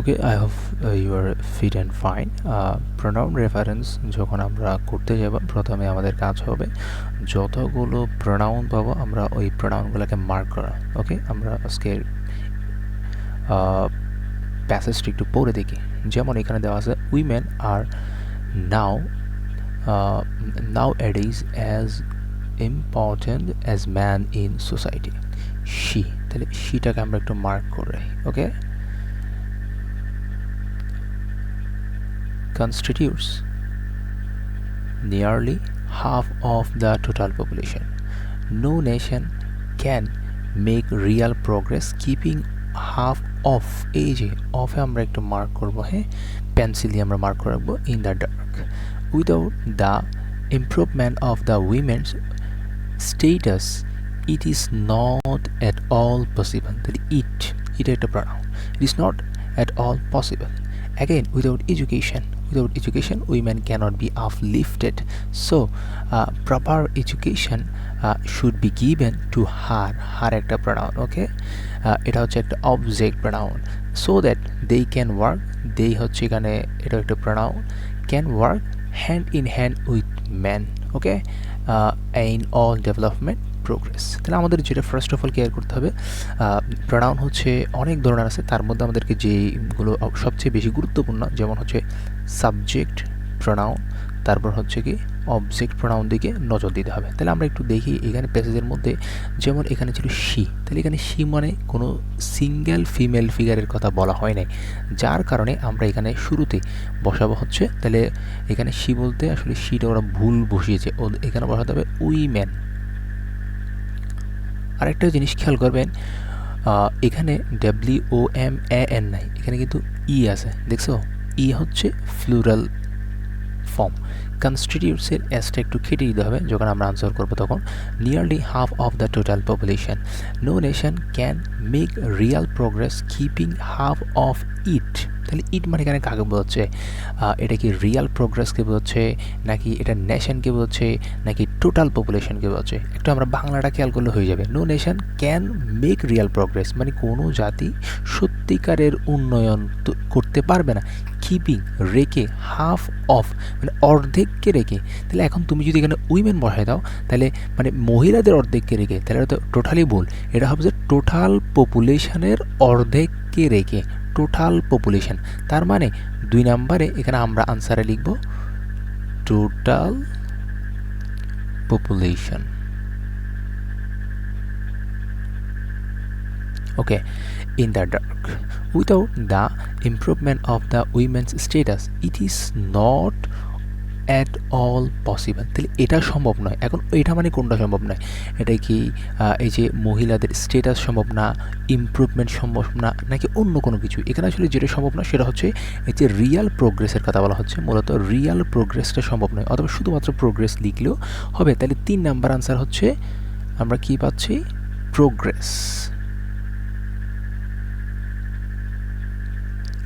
Okay, I hope you are fit and fine. Pronoun reference যখন আমরা করতে যাব, প্রথমে আমাদের কাজ হবে যতগুলো প্রোনাউন পাবো আমরা ওই প্রোনাউনগুলোকে মার্ক করা। ওকে, আমরা আজকে প্যাসেজটি একটু পড়ে দেখি। যেমন এখানে দেওয়া আছে women are now nowadays as important as man in society. she, তাহলে শিটাকে আমরা একটু মার্ক করে রাখি। ওকে, constitutes nearly half of the total population. No nation can make real progress keeping half of এই যে অফে আমরা একটু মার্ক করবো, হ্যাঁ, পেন্সিল দিয়ে আমরা মার্ক করে রাখবো in the dark. Without the improvement of the women's status it is not at all possible. তাহলে it একটা pronoun, it is not at all possible. Again, without education women cannot be uplifted, so proper education should be given to her একটা pronoun. Okay, এটা হচ্ছে একটা object pronoun, so that they can work, they হচ্ছে এখানে এটা একটা pronoun, can work hand in hand with men. Okay, in all development progress. তাহলে আমাদের যেটা ফার্স্ট অফ অল কেয়ার করতে হবে, প্রোনাউন হচ্ছে অনেক ধরনের আছে, তার মধ্যে আমাদেরকে যেগুলো সবচেয়ে বেশি গুরুত্বপূর্ণ, যেমন হচ্ছে সাবজেক্ট প্রোনাউন, তারপর হচ্ছে কি অবজেক্ট প্রোনাউন দিকে নজর দিতে হবে। তাহলে আমরা একটু দেখি এখানে প্যাসেজের মধ্যে, যেমন এখানে ছিল শি, তাহলে এখানে শি মানে কোনো সিঙ্গেল ফিমেল ফিগারের কথা বলা হয় নাই, যার কারণে আমরা এখানে শুরুতে বসাবো হচ্ছে, তাহলে এখানে শি বলতে আসলে শিটা ওরা ভুল বসিয়েছে, এখানে বসাতে হবে উইমেন। আরেকটা জিনিস খেয়াল করবেন, এখানে WOMAN নাই, এখানে কিন্তু ই আছে, দেখছো, ই হচ্ছে ফ্লুরাল ফর্ম। কনস্টিটিউটসের এসটা একটু কেটে দিতে হবে যখন আমরা আনসার করবো তখন। Nearly half of the total population, no nation can make real progress keeping half of it. তাহলে ইট মানে এখানে কাকে বোঝাচ্ছে? এটা কি রিয়াল প্রোগ্রেসকে বোঝাচ্ছে, নাকি এটা নেশনকে বোঝাচ্ছে, নাকি টোটাল পপুলেশনকে বোঝাচ্ছে? একটু আমরা বাংলাটা খেয়াল করলে হয়ে যাবে। No nation can make real progress মানে কোনো জাতি সত্যিকারের উন্নয়ন করতে পারবে না, কিপিং রেখে, হাফ অফ মানে অর্ধেককে রেখে। তাহলে এখন তুমি যদি এখানে উইমেন বসায় দাও, তাহলে মানে মহিলাদের অর্ধেককে রেখে, তাহলে এটা তো টোটালি ভুল। এটা হবে যে টোটাল পপুলেশনের অর্ধেককে রেখে, টোটাল পপুলেশন। তার মানে 2 নম্বরে এখানে আমরা আনসারে লিখব total population. Okay, in the dark, without the improvement of the women's status it is not at all possible. তাহলে এটা সম্ভব নয়। এখন এটা মানে কোনটা সম্ভব নয়? এটা কি এই যে মহিলাদের স্ট্যাটাস সম্ভব না, ইমপ্রুভমেন্ট সম্ভব না, নাকি অন্য কোনো কিছু? এখানে আসলে যেটা সম্ভব না সেটা হচ্ছে এই যে রিয়াল প্রোগ্রেসের কথা বলা হচ্ছে, মূলত রিয়াল প্রোগ্রেসটা সম্ভব নয়, অথবা শুধুমাত্র প্রোগ্রেস লিখলেও হবে। তাহলে 3 নাম্বার আনসার হচ্ছে আমরা কি পাচ্ছি? প্রোগ্রেস।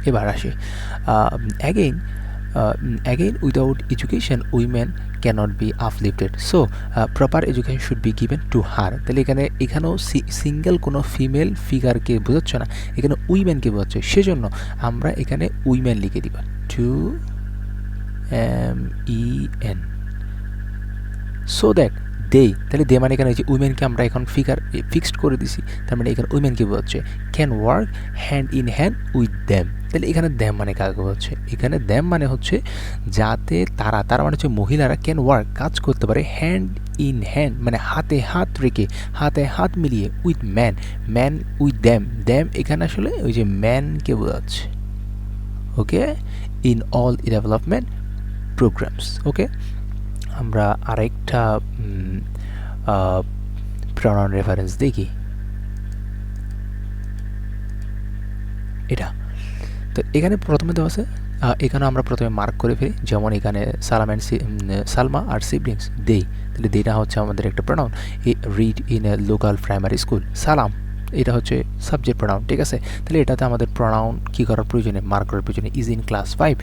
এবার আসি again without education women cannot be uplifted, so proper education should be given to her. তাহলে এখানেও সিঙ্গেল কোনো ফিমেল ফিগারকে বোঝাচ্ছে না, এখানে উইমেনকে বোঝাচ্ছে, সেজন্য আমরা এখানে উইমেন লিখে দিব, MEN, so that they, তাহলে দে মানে এখানে যে উইমেনকে আমরা এখন ফিক্সড করে দিছি, তার মানে এখানে উইমেনকে বোঝাচ্ছে, can work hand in hand with them. তাহলে এখানে দ্যাম মানে কাকে বোঝাচ্ছে? এখানে দ্যাম মানে হচ্ছে যাতে তারা মানে হচ্ছে মহিলারা ক্যান ওয়ার্ক কাজ করতে পারে, হ্যান্ড ইন হ্যান্ড মানে হাতে হাত রেখে, হাতে হাত মিলিয়ে, উইথ ম্যান উইথ দ্যাম এখানে আসলে ওই যে ম্যানকে বোঝাচ্ছে। ওকে, ইন অল ডেভেলপমেন্ট প্রোগ্রামস। ওকে, আমরা আরেকটা প্রনাউন রেফারেন্স দেখি। এটা তো এখানে প্রথমে দেওয়া আছে, এখানে আমরা প্রথমে মার্ক করে ফেলি, যেমন এখানে সালমা আর সিবলিংস দেই, তাহলে দেটা হচ্ছে আমাদের একটা pronoun. Read in a local primary school, সালাম এটা হচ্ছে সাবজেক্ট প্রনাউন, ঠিক আছে। তাহলে এটাতে আমাদের প্রনাউন কী করার প্রয়োজনে, মার্ক করার প্রয়োজনে। Is in class 5,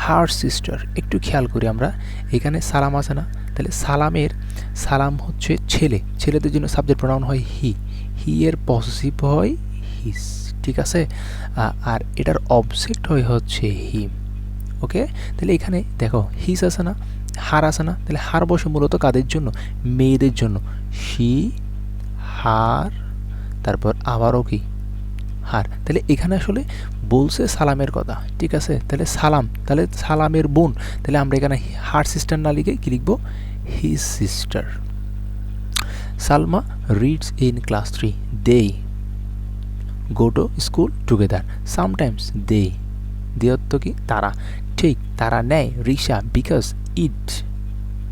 her sister. একটু খেয়াল করি আমরা, এখানে সালাম আছে না, তাহলে সালাম হচ্ছে ছেলেদের জন্য সাবজেক্ট প্রনাউন হয় হি এর পসেসিভ হয় হিজ, ঠিক আছে, আর এটার অবজেক্ট হচ্ছে হিম। ওকে, তাহলে এখানে দেখো হিস আছে না, হার আছে না, তাহলে হার বসে মূলত কাদের জন্য, মেয়েদের জন্য, শি, হার, তারপর আবারও কি হার। তাহলে এখানে আসলে বলছে সালামের কথা, ঠিক আছে, তাহলে সালাম, তাহলে সালামের বোন, তাহলে আমরা এখানে হার সিস্টার না লিখে কি লিখবো, his sister. Salma reads in class 3, they go to school together, sometimes they, they অর্থ কি তারা, ঠিক তারা নেয় রিক্সা বিকজ ইট,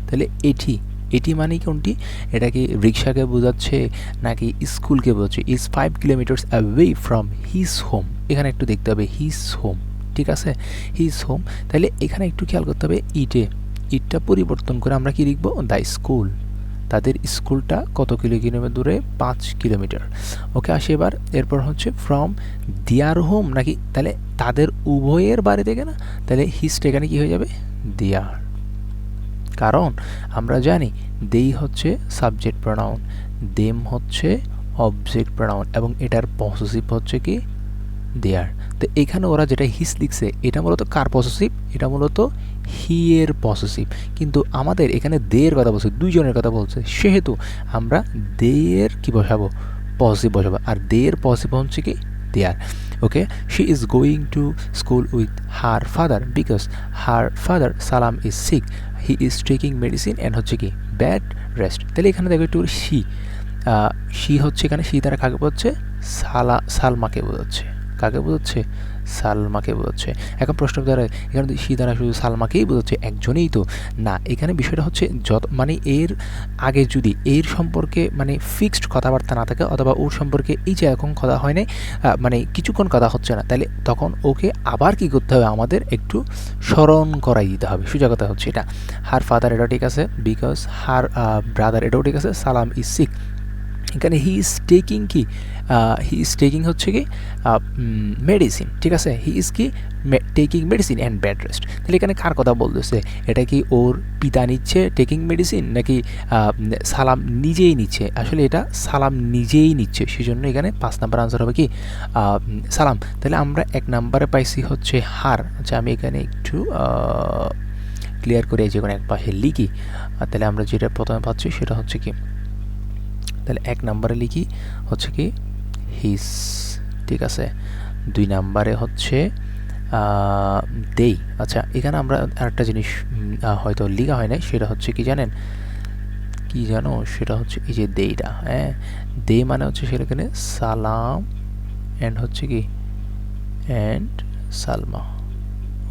তাহলে এটি, এটি মানে কোনটি, এটা কি রিক্সাকে বোঝাচ্ছে নাকি স্কুলকে বোঝাচ্ছে। Is 5 kilometres away from his home, এখানে একটু দেখতে হবে হিজ হোম, ঠিক আছে, হিজ হোম। তাহলে এখানে একটু খেয়াল করতে হবে ইটটা পরিবর্তন করে আমরা কি লিখবো, দ্য স্কুল, তাদের স্কুলটা কত কিলোমিটার দূরে, 5 কিলোমিটার। ওকে, আসি এবার, এরপর হচ্ছে ফ্রম দিয়ার হোম নাকি, তাহলে তাদের উভয়ের বাড়ি থেকে না, তাহলে হিজটা এখানে কি হয়ে যাবে, দিয়ার, কারণ আমরা জানি দেই হচ্ছে সাবজেক্ট প্রোনাউন, দেম হচ্ছে অবজেক্ট প্রোনাউন এবং এটার পসেসিভ হচ্ছে কি দেয়ার। তো এখানে ওরা যেটা হিস লিখছে এটা মূলত কার পসেসিভ, এটা মূলত হি এর পসেসিভ, কিন্তু আমাদের এখানে দে এর কথা বলছে, দুইজনের কথা বলছে, সেহেতু আমরা দে এর কি বসাবো, পসেসিভ বসাবো, আর দে এর পসেসিভ হচ্ছে কি their. Okay, she is going to school with her father because her father Salam is sick, he is taking medicine and হচ্ছে কি ব্যাড রেস্ট। তাহলে এখানে দেখো একটু শি হচ্ছে, এখানে শি দ্বারা কাকে বোঝাচ্ছে, সালমাকে বোঝাচ্ছে, কাকে বোঝাচ্ছে, সালমাকে বোঝাচ্ছে। এখন প্রশ্ন দ্বারা এখানে শি দ্বারা শুধু সালমাকেই বোঝাচ্ছে, একজনেই তো না, এখানে বিষয়টা হচ্ছে যত মানে এর আগে যদি এর সম্পর্কে মানে ফিক্সড কথাবার্তা না থাকে অথবা ওর সম্পর্কে এই যে এখন কথা হয় নাই, মানে কিছুক্ষণ কথা হচ্ছে না, তাহলে তখন ওকে আবার কি করতে হবে, আমাদের একটু স্মরণ করাই দিতে হবে, সোজা কথা হচ্ছে এটা। হার ফাদার এটাও ঠিক আছে, বিকজ হার ব্রাদার এটাও ঠিক আছে, সালাম ইজ সিক, এখানে হি ইজ টেকিং কি, হি ইজ টেকিং হচ্ছে কি মেডিসিন, ঠিক আছে, হি ইজ কি taking medicine and bad rest. তাহলে এখানে কার কথা বলতেছে, এটা কি ওর পিতা নিচ্ছে টেকিং মেডিসিন নাকি সালাম নিজেই নিচ্ছে, আসলে এটা সালাম নিজেই নিচ্ছে, সেজন্য এখানে 5 নাম্বার আনসার হবে কি সালাম। তাহলে আমরা 1 নাম্বারে পাইছি হচ্ছে হার। আচ্ছা আমি এখানে একটু ক্লিয়ার করে যে কোনো এক পাশে লিখি, তাহলে আমরা যেটা প্রথমে পাচ্ছি সেটা হচ্ছে কি, তাহলে 1 নাম্বারে লিখি হচ্ছে কি হিস, ঠিক আছে, 2 নাম্বারে হচ্ছে দেই। আচ্ছা এখানে আমরা আরেকটা জিনিস হয়তো লেখা হয় নাই, সেটা হচ্ছে কি জানেন, কি জানো, সেটা হচ্ছে এই যে দেইটা, হ্যাঁ দে মানে হচ্ছে সেখানে সালাম অ্যান্ড হচ্ছে কি অ্যান্ড সালমা।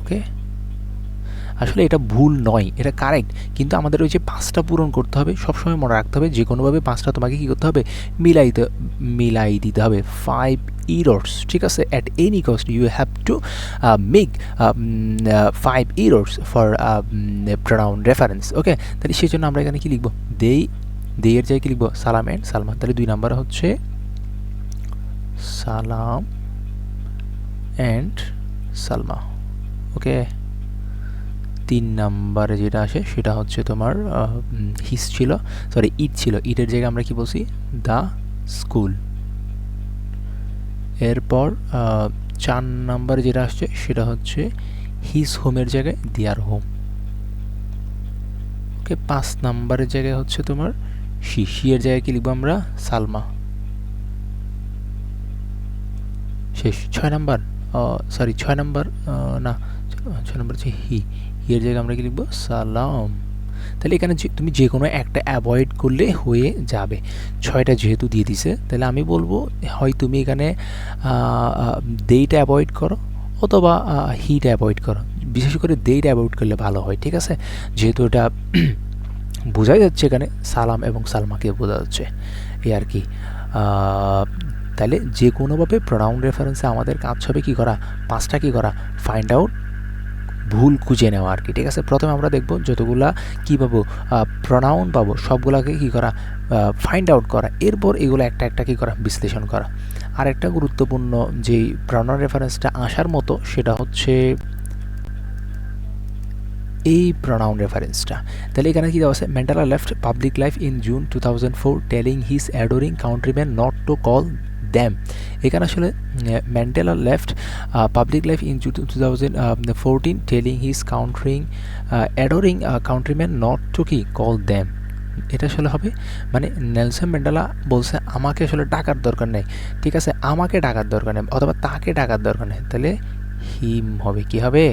ওকে, আসলে এটা ভুল নয়, এটা কারেক্ট, কিন্তু আমাদের ওই যে 5টা পূরণ করতে হবে, সবসময় মনে রাখতে হবে যে কোনোভাবে 5টা তোমাকে কী করতে হবে, মিলাই দিতে হবে, 5 errors, ঠিক আছে, at any cost you have to make 5 errors for pronoun reference. Okay, তাহলে সেই জন্য আমরা এখানে কি লিখবো, দে এর জায়গায় কি লিখবো, সালাম অ্যান্ড সালমা। তাহলে 2 নাম্বার হচ্ছে সালাম অ্যান্ড সালমা। ওকে, 3 নাম্বারে যেটা আসে সেটা হচ্ছে তোমার হিস ছিল, সরি ইট ছিল, ইটের জায়গায় আমরা কি বলছি, দ্য স্কুল। এরপর 4 নাম্বারে যেটা আসছে সেটা হচ্ছে হিজ হোমের জায়গায় দেয়ার হোম। ওকে, 5 নাম্বারের জায়গায় হচ্ছে তোমার শি এর জায়গায় কি লিখবো আমরা, সালমা। শেষ। 6 নাম্বার, সরি 6 নাম্বার না, 6 নাম্বার হচ্ছে এর জায়গায় আমরা কি লিখবো, সালাম। তাহলে এখানে তুমি যে কোনো একটা অ্যাভয়েড করলে হয়ে যাবে, 6টা যেহেতু দিয়ে দিছে, তাহলে আমি বলবো হয় তুমি এখানে দেইটা অ্যাভয়েড করো অথবা হিটা অ্যাভয়েড করো, বিশেষ করে দেইটা অ্যাভয়েড করলে ভালো হয়, ঠিক আছে, যেহেতু এটা বোঝাই যাচ্ছে এখানে সালাম এবং সালমাকে বোঝা যাচ্ছে এই আর কি। তাহলে যে কোনোভাবে প্রোনাউন রেফারেন্সে আমাদের কাজ হবে কী করা, 5টা কী করা, ফাইন্ড আউট, ভুল খুঁজে নেওয়া আর কি, ঠিক আছে। প্রথমে আমরা দেখব যতগুলা কী পাবো প্রোনাউন পাবো সবগুলাকে কী করা, ফাইন্ড আউট করা, এরপর এগুলো একটা একটা কী করা, বিশ্লেষণ করা। আর একটা গুরুত্বপূর্ণ যেই প্রোনাউন রেফারেন্সটা আসার মতো সেটা হচ্ছে এই প্রোনাউন রেফারেন্সটা। তাহলে এখানে কী দেওয়া আছে, Mandela left public life in June 2004 telling his adoring countryman not to call them. এখানে আসলে Mandela left public life in 2014 telling his adoring countryman not to কি কল দ্যাম। এটা আসলে হবে মানে নেলসন ম্যান্ডেলা বলছে আমাকে আসলে ডাকার দরকার নেই, ঠিক আছে, আমাকে ডাকার দরকার নেই অথবা তাকে ডাকার দরকার নেই, তাহলে হিম হবে, কি হবে,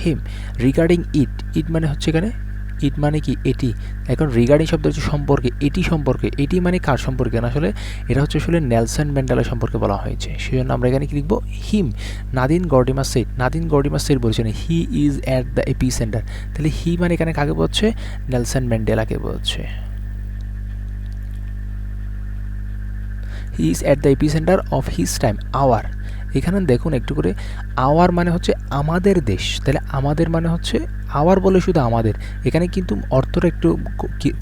হিম। রিগার্ডিং ইট মানে হচ্ছে এখানে ইট মানে কি এটি, এখন রিগার্ডিং শব্দ হচ্ছে সম্পর্কে, এটি সম্পর্কে, এটি মানে কার সম্পর্কে না, আসলে এটা হচ্ছে আসলে নেলসন ম্যান্ডেলা সম্পর্কে বলা হয়েছে, সেজন্য আমরা এখানে কি লিখবো, হিম। নাদিন গর্ডিমার সেট বলেছেন he is at the epicentre, তাহলে হি মানে এখানে কাকে বলছে, নেলসন ম্যান্ডেলাকে বলছে। He is at the epicentre of his time hour. এখানে দেখুন একটু করে, আওয়ার মানে হচ্ছে আমাদের দেশ, তাহলে আমাদের মানে হচ্ছে আওয়ার বলে শুধু আমাদের, এখানে কিন্তু অর্থটা একটু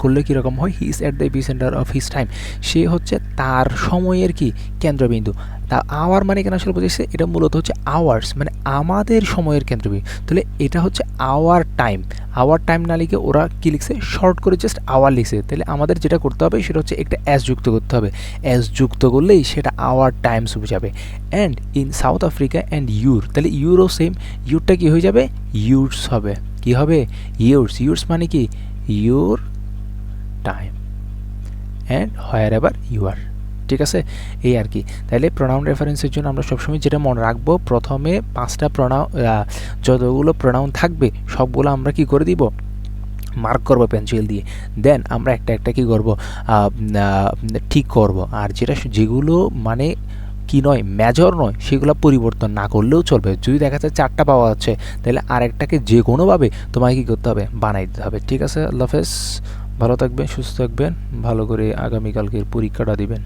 করলে কীরকম হয়, he is at the epicentre of his time, সে হচ্ছে তার সময়ের কি কেন্দ্রবিন্দু। তা আওয়ার মানে এখানে আসলে বোঝাচ্ছে এটা মূলত হচ্ছে আওয়ার্স মানে আমাদের সময়ের কেন্দ্রবিন্দু, তাহলে এটা হচ্ছে আওয়ার টাইম না লিখে ওরা কী লিখছে, শর্ট করে জাস্ট আওয়ার লিখছে, তাহলে আমাদের যেটা করতে হবে সেটা হচ্ছে একটা অ্যাস যুক্ত করতে হবে, অ্যাস যুক্ত করলেই সেটা আওয়ার টাইমস হয়ে যাবে। And in south Africa and তাহলে ইউরও সেম, ইউরটা কী হয়ে যাবে, ইউরস হবে, কি হবে, ইউরস মানে কি your time and wherever you are, ঠিক আছে, এই আর কি। তাহলে প্রোনাউন রেফারেন্সের জন্য আমরা সবসময় যেটা মনে রাখবো, প্রথমে 5টা যতগুলো প্রোনাউন থাকবে সবগুলো আমরা কি করে দিব, মার্ক করবো পেন্সিল দিয়ে, দেন আমরা একটা কি করব, ঠিক করব, আর যেগুলো মানে কি নয়, মেজর নয়, সেগুলো পরিবর্তন না করলেও চলবে। যদি দেখা যায় 4টা পাওয়া যাচ্ছে, তাহলে আরেকটাকে যে কোনোভাবে তোমাকে কী করতে হবে, বানাই দিতে হবে, ঠিক আছে। আল্লাহ হাফেজ, ভালো থাকবেন, সুস্থ থাকবেন, ভালো করে আগামীকালকের পরীক্ষাটা দিবেন।